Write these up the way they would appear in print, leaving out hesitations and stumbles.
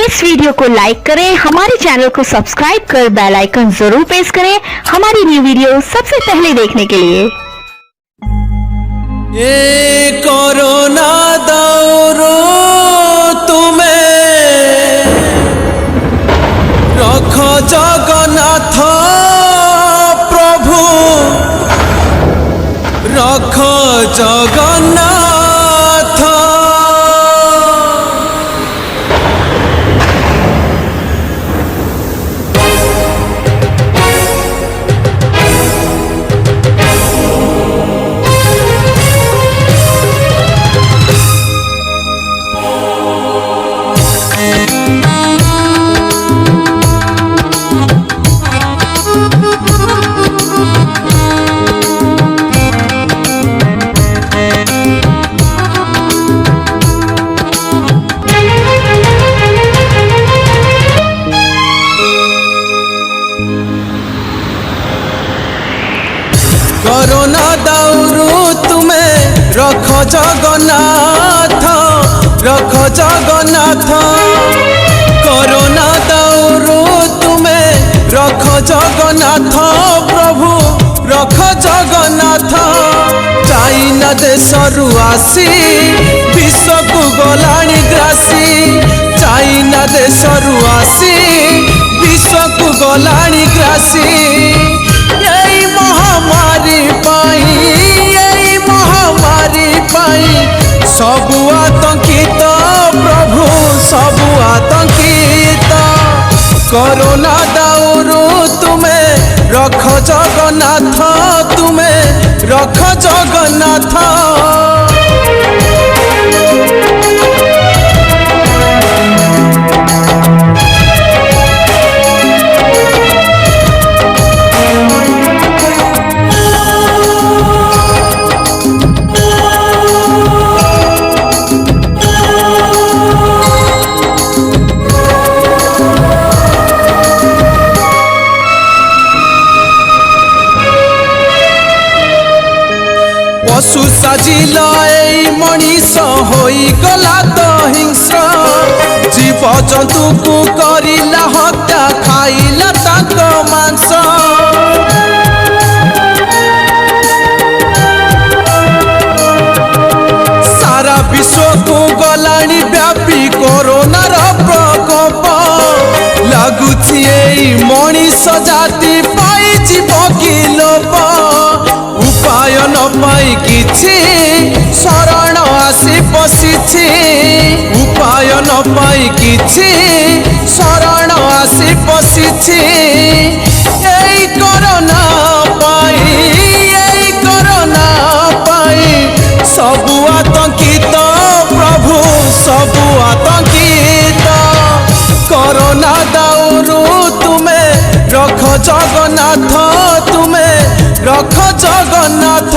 इस वीडियो को लाइक करें, हमारे चैनल को सब्सक्राइब कर बेल आइकन जरूर प्रेस करें हमारी न्यू वीडियो सबसे पहले देखने के लिए। ये कोरोना दौरो तुम्हें रखो जगन्नाथ प्रभु, रखो जगन्नाथ। कोरोना दौरू तुम्हें रखो जगन्नाथ, रखो जगन्नाथ। कोरोना दौरू तुम्हें रखो जगन्नाथ प्रभु, रखो जगन्नाथ। चाइना देशरू आसी विश्व को गलाणी ग्रासी, चाइना देशरू आसी विश्व को गलाणी ग्रासी। महामारी पाई, यही महामारी पाई सबु आतंकित प्रभु, सबु आतंकित। कोरोना दौरू तुम्हें रख जगन्नाथ, तुम्हें रख जगन्नाथ। पशु साजिल ए मनीष होई गला तो हिंस्र, जीव जंतु को करिला हत्या खाइला ताको मांस। सारा विश्व को गलाणी व्यापी कोरोनार प्रकोप, लगुछि ए मनीष जाति पाई जीव की लोप। उपाय न पाई किछि शरण आसी पशिछि, उपाय न पाई किछि शरण आसी पशिछि। एई कोरोना पाई, एई कोरोना पाई सबु आतंकित प्रभु, सबु आतंकित। कोरोना दौरू तुम्हें रख जगन्नाथ, तुम्हें रख जगन्नाथ।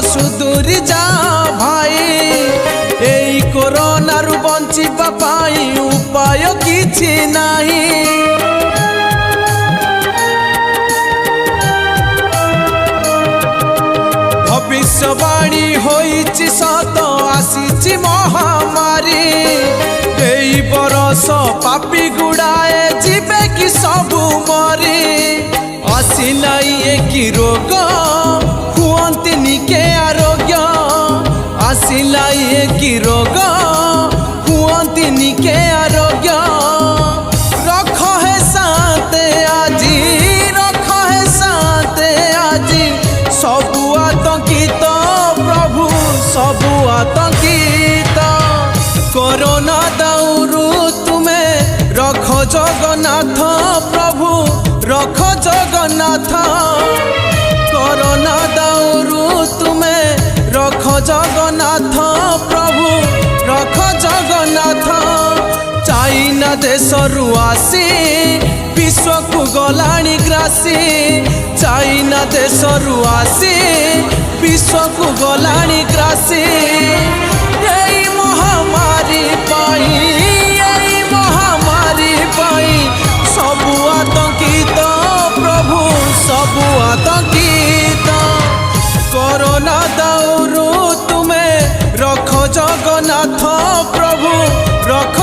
सुदूरी जा भाई, एई कोरोना रु बंचिबा पाई उपाय किछि नाही। भविष्यवाणी होइछि सत आसीछि महामारी, एई बरस पापी गुड़ाए जीवे कि सबु मरी। आसिला ये कि रोग हुअंतिनि के आरोग्य, आसिला ये कि रोग हुअंतिनि के आरोग्य। रख है साते आजी, रख है साते आजी सबु आतंकित प्रभु, सबु आतंकित। कोरोना दौरू तुम्हें रख जगन्नाथ प्रभु, रख जगन्नाथ। कोरोना दौरू तुम्हें रख जगन्नाथ प्रभु, रख जगन्नाथ। ଜଗନ୍ନାଥ ଚାଇନା ଦେଶରୁ ଆସି ବିଶ୍ୱକୁ ଗଲାଣି ଗ୍ରାସୀ ଚାଇନା ଦେଶରୁ ଆସି ବିଶ୍ୱକୁ ଗଲାଣି ଗ୍ରାସୀ ଏଇ ମହାମାରୀ ପାଇଁ ସବୁ ଆତଙ୍କିତ ପ୍ରଭୁ ସବୁ ଆତଙ୍କିତ कोरोना दाउरू तुमे रख जगन्नाथ प्रभु रख